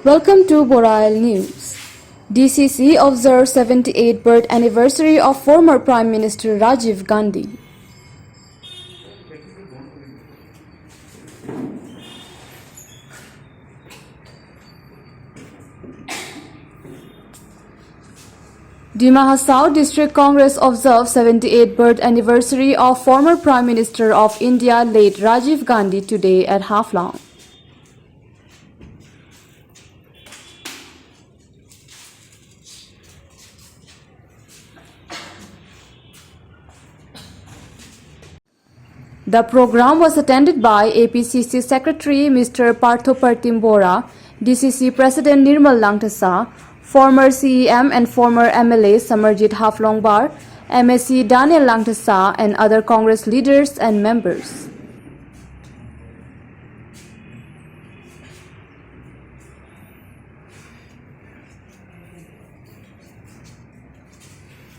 Welcome to Borail News. DCC observes 78th birth anniversary of former Prime Minister Rajiv Gandhi. Dima Hasao District Congress observes 78th birth anniversary of former Prime Minister of India late Rajiv Gandhi today at Haflang. The program was attended by APCC Secretary Mr. Parthopratim Bora, DCC President Nirmal Langtasa, former CEM and former MLA Samarjit Haflongbar, MSc Daniel Langtasa and other Congress leaders and members.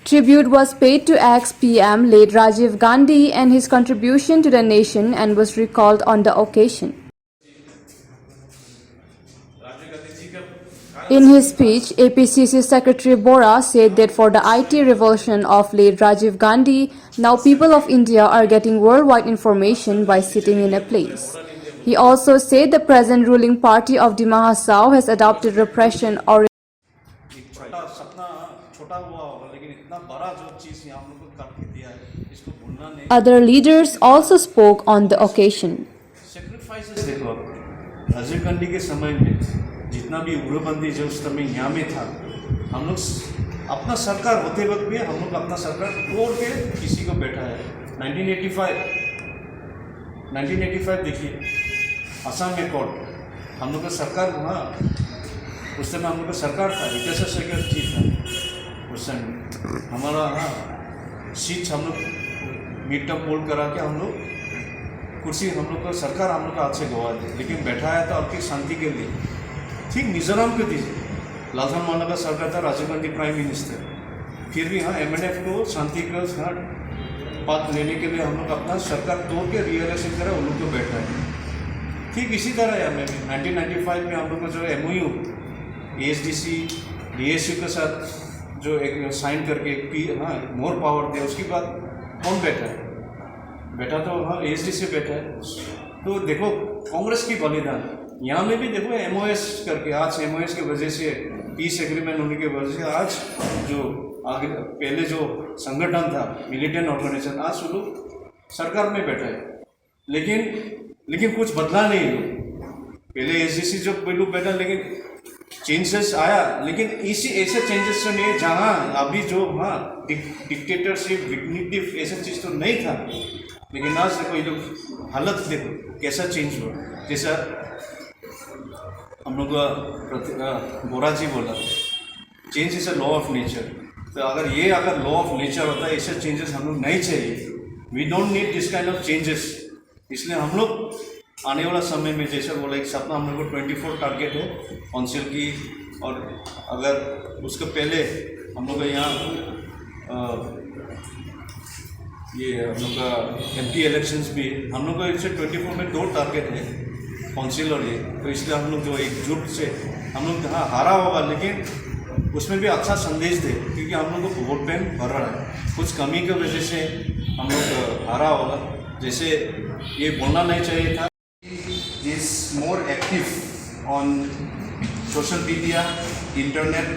Tribute was paid to ex-PM late Rajiv Gandhi and his contribution to the nation and was recalled on the occasion. In his speech, APCC Secretary Bora said that for the IT revolution of late Rajiv Gandhi, now people of India are getting worldwide information by sitting in a place. He also said the present ruling party of Dima Hasao has adopted repression or other leaders also spoke on the occasion. Rajiv Gandhi के समय में जितना भी उग्रपंथी जो उस समय यहाँ में था, हम लोग अपना सरकार होते वक्त भी हम लोग अपना सरकार तोड़ के किसी को बैठा है। 1985 देखिए, असम में कोर्ट हम लोग का सरकार वहाँ उस समय हम लोग का सरकार था, विकास शेखर जी था उस समय हमारा सीट हम लोग मिड टर्म पोल करा के हम लोग कुर्सी हम लोग का सरकार हम लोग का हाथ से गवा दी, लेकिन बैठाया था आपकी शांति के लिए। ठीक मिजोरम के दीजिए, लालथन माना का सरकार था, राजीव गांधी प्राइम मिनिस्टर, फिर भी MNF को शांति का पद लेने के लिए हम लोग अपना सरकार तोड़ के रियलाइजेशन करा, उन लोग को बैठा है। ठीक इसी तरह है हमें 1995 में हम लोग का जो MOU ASDC DSU के साथ जो एक साइन करके मोर पावर दे, उसके बाद कौन बैठा है? बैठा तो ASDC बैठा है। तो देखो कांग्रेस की बलिदान, यहाँ में भी देखो MOS करके, आज MOS की वजह से पीस एग्रीमेंट होने की वजह से आज जो आगे पहले जो संगठन था मिलिटेंट ऑर्गेनाइजेशन, आज वो लोग सरकार में बैठा है, लेकिन कुछ बदला नहीं लोग। पहले ASDC जो लोग बैठा, लेकिन चेंजेस आया, लेकिन इसी ऐसे चेंजेस से नहीं जहाँ अभी जो डिक्टेटरशिप विग्निटिव ऐसा चीज़ तो नहीं था, लेकिन आज देखो ये लोग हालत देखो कैसा चेंज हुआ। जैसा हम लोग बोरा जी बोला, change is a law of nature. तो अगर लॉ ऑफ नेचर होता है, ऐसे चेंजेस हम लोग नहीं चाहिए। We don't need this kind of changes. इसलिए हम लोग आने वाला समय में जैसा बोला, एक सपना हम लोग को 24 टारगेट है काउंसिल की, और अगर उसके पहले हम लोग का यहाँ ये हम लोग का MP इलेक्शंस भी हम लोग का इससे 24 में 2 टारगेट है काउंसिल और ये। तो इसलिए हम लोग जो एकजुट से हम लोग हारा होगा, लेकिन उसमें भी अच्छा संदेश दे, क्योंकि हम लोग को वोट बैंक भर रहा है, कुछ कमी की वजह से हम लोग हारा होगा। जैसे ये बोलना नहीं चाहिए था। Is more active on social media, internet,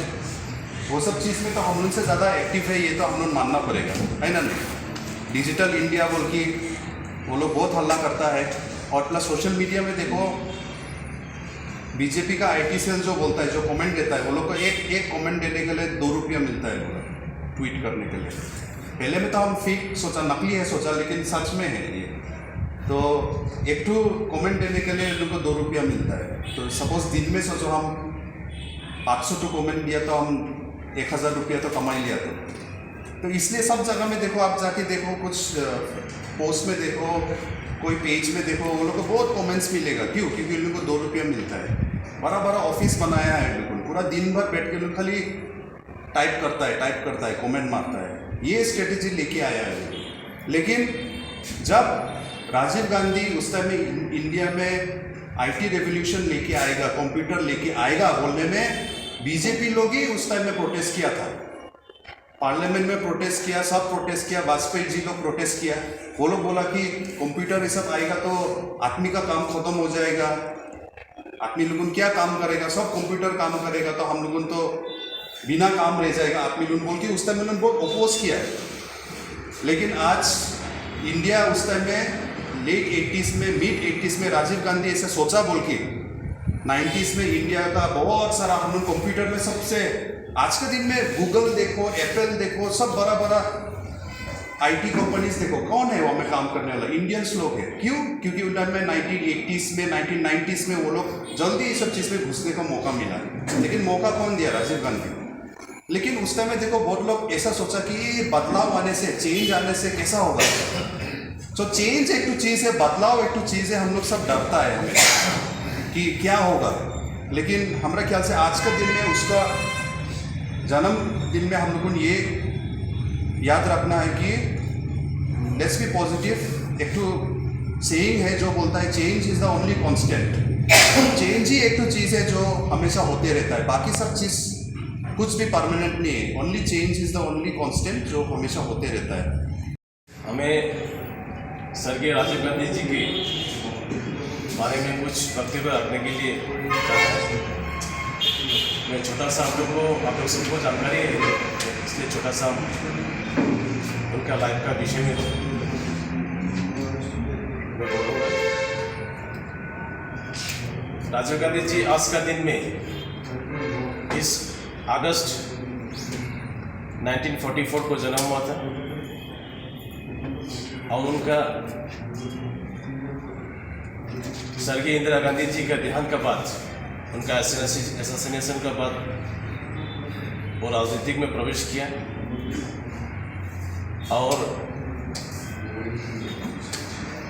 वो सब चीज़ में तो हम लोग से ज़्यादा एक्टिव है, ये तो हम लोग मानना पड़ेगा, है ना नहीं? डिजिटल इंडिया बोल के वो लोग बहुत हल्ला करता है। और प्लस सोशल मीडिया में देखो, बीजेपी का IT सेल जो बोलता है, जो कमेंट देता है, वो लोग को एक कमेंट देने के लिए 2 रुपया मिलता है बोला, ट्वीट करने के लिए। पहले में तो हम फेक सोचा, नकली है सोचा, लेकिन सच में है ये। तो एक तो कमेंट देने के लिए लोग को 2 रुपया मिलता है। तो सपोज दिन में सोचो हम 500 टू कमेंट दिया तो हम 1000 रुपया तो कमा लिया। तो इसलिए सब जगह में देखो, आप जाके देखो, कुछ पोस्ट में देखो, कोई पेज में देखो, वो लोग को बहुत कमेंट्स मिलेगा। क्यों? क्योंकि उन लोग को 2 रुपया मिलता है। बड़ा बड़ा ऑफिस बनाया है, बिल्कुल पूरा दिन भर बैठ के लोग खाली टाइप करता है, कमेंट मारता है। ये स्ट्रेटेजी लेके आया है। लेकिन जब राजीव गांधी उस टाइम में इंडिया में आईटी रेवोल्यूशन लेके आएगा, कंप्यूटर लेके आएगा बोलने में बीजेपी लोग ही उस टाइम में प्रोटेस्ट किया था। पार्लियामेंट में प्रोटेस्ट किया, सब प्रोटेस्ट किया, वाजपेयी जी लोग प्रोटेस्ट किया। वो लोग बोला कि कंप्यूटर ये सब आएगा तो आदमी का काम खत्म हो जाएगा, आदमी लोगों क्या काम करेगा, सब कंप्यूटर काम करेगा तो हम लोगों तो बिना काम रह जाएगा आदमी लोग बोल के उस टाइम उन्होंने बहुत अपोज किया है। लेकिन आज इंडिया उस टाइम में लेट 80s में, मिड 80s में राजीव गांधी ऐसे सोचा बोल के 90s में इंडिया का बहुत सारा हम लोग कंप्यूटर में सबसे आज के दिन में गूगल देखो, एप्पल देखो, सब बड़ा बड़ा आईटी कंपनीज देखो, कौन है वहाँ में काम करने वाला? इंडियंस लोग हैं। क्यों? क्योंकि उन टाइम में 1980s में, 1990s में वो लोग जल्दी ये सब चीज़ में घुसने का मौका मिला। लेकिन मौका कौन दिया? राजीव गांधी। लेकिन उस टाइम में देखो बहुत लोग ऐसा सोचा कि बदलाव आने से, चेंज आने से कैसा होगा। तो चेंज एक तो चीज़ है, बदलाव एक तो चीज़ है, हम लोग सब डरता है हमें कि क्या होगा। लेकिन हमारे ख्याल से आज के दिन में उसका जन्मदिन में हम लोगों को ये याद रखना है कि लेट्स बी पॉजिटिव। एक तो सेइंग है जो बोलता है change is the only constant. Change ही एक तो चीज़ है जो हमेशा होते रहता है, बाकी सब चीज़ कुछ भी परमानेंट नहीं है। Only change is the only constant जो हमेशा होते रहता है। हमें स्वर्गीय राजीव गांधी जी के बारे में कुछ वक्तव्य रखने के लिए मैं छोटा सा आप लोग सबको जानकारी है, इसलिए छोटा सा उनका लाइफ का विषय में मैं बोलूँगा। राजीव गांधी जी आज का दिन में इस अगस्त 1944 को जन्म हुआ था और उनका स्वर्गीय इंदिरा गांधी जी का देहांत के बाद, उनका एसेसिनेशन के बाद वो राजनीतिक में प्रवेश किया और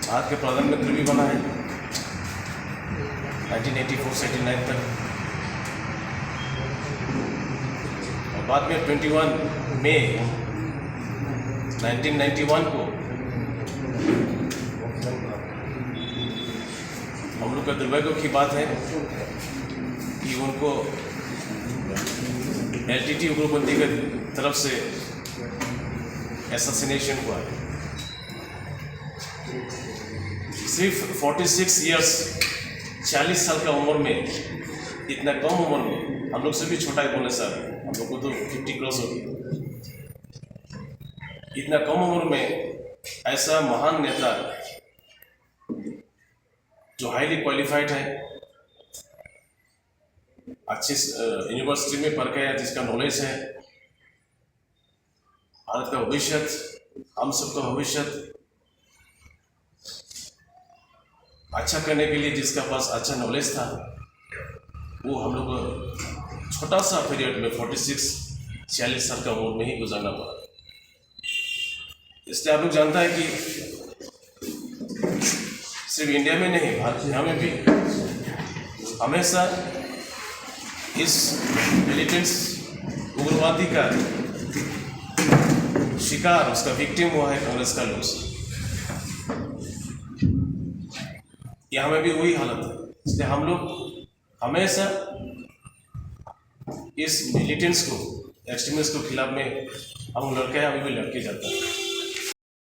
भारत के प्रधानमंत्री भी बना है 1984 से 1999 तक। और बाद में 21 मई 1991 को हम लोग का दुर्भाग्य की बात है कि उनको एलटीटी उग्रपंथी की तरफ से एसेसिनेशन हुआ। सिर्फ 46 इयर्स 40 साल का उम्र में, इतना कम उम्र में, हम लोग से भी छोटा है बोले सर, हम लोग को तो 50 क्रॉस हो गई। इतना कम उम्र में ऐसा महान नेता जो हाईली क्वालिफाइड है, अच्छी यूनिवर्सिटी में पढ़ के, जिसका नॉलेज है, भारत का भविष्य, हम सबका भविष्य अच्छा करने के लिए जिसका पास अच्छा नॉलेज था, वो हम लोग छोटा सा पीरियड में 46-46 साल का उम्र में ही गुजरना पड़ा। इसलिए आप लोग जानता है कि सिर्फ इंडिया में नहीं, भारत में भी हमेशा इस मिलिटेंट्स उग्रवादी का शिकार, उसका विक्टिम हुआ है कांग्रेस का लोग। यहाँ में भी वही हालत है। इसलिए हम लोग हमेशा इस मिलिटेंट्स को, एक्सट्रीमिस्ट के खिलाफ में हम लड़के हैं, अभी भी लड़के जाता है।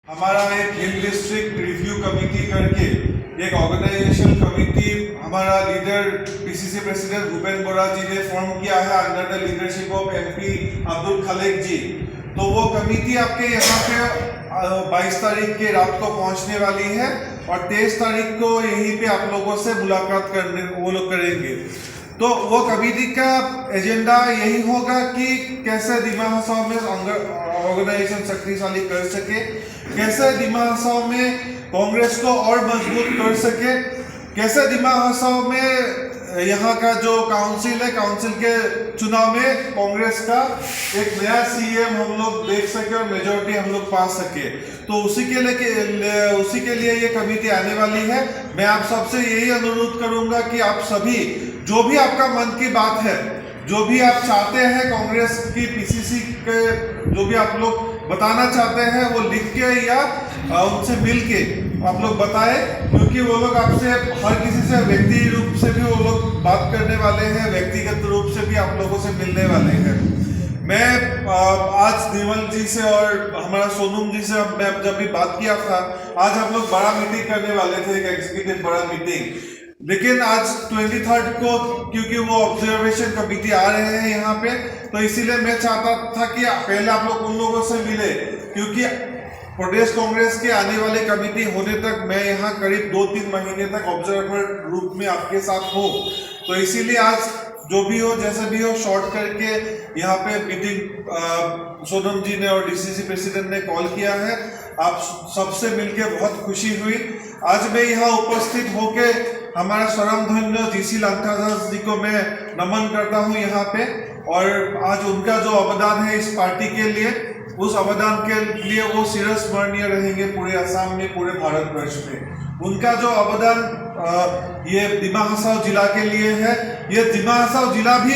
हमारा एक हिल डिस्ट्रिक्ट रिव्यू कमेटी करके एक ऑर्गेनाइजेशन कमेटी हमारा leader PCC president Bhupen Bora ji ने फॉर्म किया है under the leadership of MP Abdul Khaleque ji. तो वो कमेटी आपके यहाँ पे 22 तारीख के रात को पहुँचने वाली है और 23 तारीख को यहीं पे आप लोगों से मुलाकात करने वो लोग करेंगे। तो वो कमेटी का एजेंडा यही होगा कि कैसे दिमाग हसाव में ऑर्गेनाइजेशन शक्तिशाली कर सके, कैसे दिमाग हसाव में कांग्रेस को और मजबूत कर सके, कैसे दिमाग हसाव में यहाँ का जो काउंसिल है, काउंसिल के चुनाव में कांग्रेस का एक नया सीएम हम लोग देख सके और मेजोरिटी हम लोग पा सके। तो उसी के लिए ये कमेटी आने वाली है। मैं आप सबसे यही अनुरोध करूंगा कि आप सभी जो भी आपका मन की बात है, जो भी आप चाहते हैं कांग्रेस की पीसीसी के, जो भी आप लोग बताना चाहते हैं वो लिख के या उनसे मिल के आप लोग बताएं, क्योंकि वो लोग आपसे हर किसी से व्यक्ति रूप से भी वो लोग बात करने वाले हैं, व्यक्तिगत रूप से भी आप लोगों से मिलने वाले हैं। मैं आज निर्मल जी से और हमारा सोनम जी से मैं जब भी बात किया था, आज हम लोग बड़ा मीटिंग करने वाले थे, एक एग्जीक्यूटिव बड़ा मीटिंग, लेकिन आज 23rd को क्योंकि वो ऑब्जर्वेशन कमेटी आ रहे हैं यहाँ पे, तो इसीलिए मैं चाहता था कि पहले आप लोग उन लोगों से मिले, क्योंकि प्रदेश कांग्रेस के आने वाले कमेटी होने तक मैं यहाँ करीब 2-3 महीने तक ऑब्जर्वर रूप में आपके साथ हूँ। तो इसीलिए आज जो भी हो जैसे भी हो शॉर्ट करके यहाँ पे मीटिंग सोनम जी ने और डीसीसी प्रेसिडेंट ने कॉल किया है। आप सबसे मिलके बहुत खुशी हुई। आज मैं यहाँ उपस्थित होके हमारा स्वरमधन्य जीसी लांठादास जी को मैं नमन करता हूँ यहाँ पे, और आज उनका जो अवदान है इस पार्टी के लिए, उस अवदान के लिए वो चिरस्मरणीय रहेंगे पूरे असम में, पूरे भारतवर्ष में। उनका जो अवदान ये दिमा हसाओ जिला के लिए है, ये दिमा हसाओ जिला भी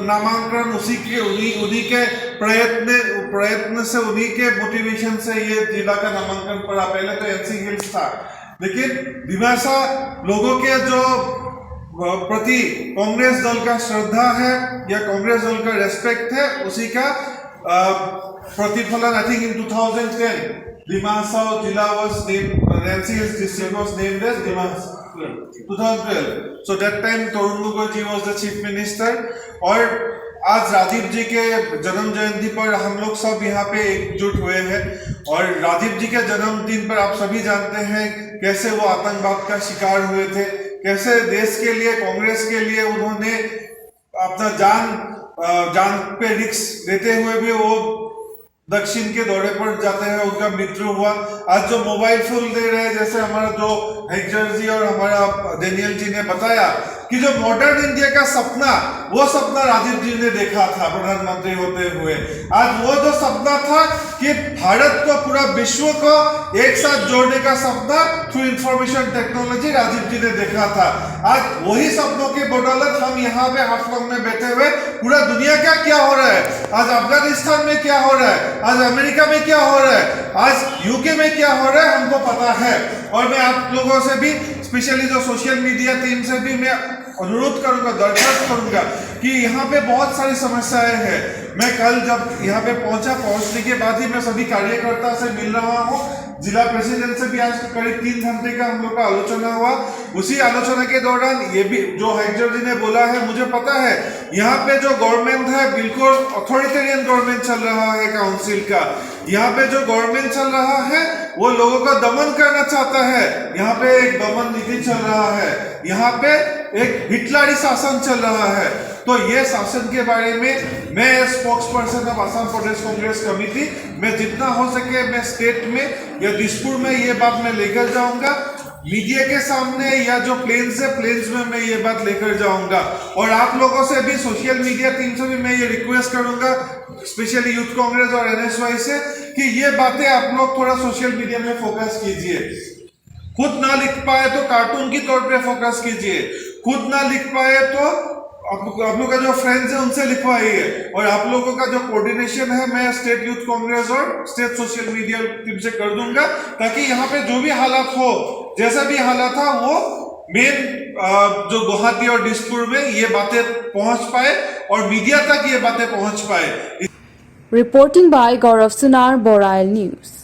नामांकन उन्हीं के प्रयत्न से, उन्हीं के मोटिवेशन से ये जिला का नामांकन पड़ा। पहले तो एनसी हिल्स था, लेकिन दिमा हसाओ लोगों के जो प्रति कांग्रेस दल का श्रद्धा है या कांग्रेस दल का रेस्पेक्ट है, उसी का प्रतिफलन। I think in 2010 Dima Hasao Jila was named, Nancy Hills district was named as Dima Hasao. 2012. So that time Tarun Gogoi ji was the chief minister. और आज राजीव जी के जन्म जयंती पर हम लोग सब यहाँ पे एकजुट हुए हैं, और राजीव जी के जन्मदिन पर आप सभी जानते हैं कैसे वो आतंकवाद का शिकार हुए थे, कैसे देश के लिए, कांग्रेस के लिए उन्होंने अपना जान पे रिस्क देते हुए भी वो दक्षिण के दौरे पर जाते हैं, उनका मृत्यु हुआ। आज जो मोबाइल फोन दे रहे हैं, जैसे हमारा जो हेक्टर जी और हमारा डेनियल जी ने बताया कि जो मॉडर्न इंडिया का सपना, वो सपना राजीव जी ने देखा था प्रधानमंत्री होते हुए। आज वो जो सपना था कि भारत को, पूरा विश्व को एक साथ जोड़ने का सपना थ्रू इंफॉर्मेशन टेक्नोलॉजी राजीव जी ने देखा था। आज वही सपनों की बदौलत हम यहाँ पे हाफलॉन्ग में बैठे हुए पूरा दुनिया का क्या हो रहा है, आज अफगानिस्तान में क्या हो रहा है, आज अमेरिका में क्या हो रहा है, आज यूके में क्या हो रहा है, हमको पता है। और मैं आप लोगों से भी, स्पेशली जो सोशल मीडिया टीम से भी मैं अनुरोध करूंगा, दरखास्त करूंगा कि यहाँ पे बहुत सारी समस्याएं हैं। मैं कल जब यहाँ पे पहुंचने के बाद ही मैं सभी कार्यकर्ता से मिल रहा हूँ। जिला प्रेसिडेंट से भी आज करीब 3 घंटे का हम लोग का आलोचना हुआ। उसी आलोचना के दौरान ये भी जो हेक्टर जी ने बोला है, मुझे पता है यहाँ पे जो गवर्नमेंट है बिल्कुल अथॉरिटेरियन गवर्नमेंट चल रहा है काउंसिल का। यहाँ पे जो गवर्नमेंट चल रहा है वो लोगों का दमन करना चाहता है। यहाँ पे एक दमन नीति चल रहा है, यहाँ पे एक हिटलरी शासन चल रहा है। तो ये शासन के बारे में मैं spokes person of Assam Pradesh Congress committee, मैं जितना हो सके मैं स्टेट में या दिसपुर में ये बात मैं लेकर जाऊंगा, मीडिया के सामने, या जो प्लेन्स है प्लेन्स में मैं ये बात लेकर जाऊंगा। और आप लोगों से भी, सोशल मीडिया टीम से भी मैं ये रिक्वेस्ट करूंगा, स्पेशली यूथ कांग्रेस और एनएसवाई से, कि ये बातें आप लोग थोड़ा सोशल मीडिया में फोकस कीजिए। खुद ना लिख पाए तो कार्टून की तौर पे फोकस कीजिए, खुद ना लिख पाए तो आप लोग का जो फ्रेंड्स है उनसे लिखवाइए। और आप लोगों का जो कोऑर्डिनेशन है मैं स्टेट यूथ कांग्रेस और स्टेट सोशल मीडिया टीम से कर दूंगा, ताकि यहाँ पे जो भी हालात हो, जैसा भी हालात था, वो मेन जो गुवाहाटी और दिसपुर में ये बातें पहुंच पाए और मीडिया तक ये बातें पहुंच पाए। Reporting by Gaurav Sunar, Borail News.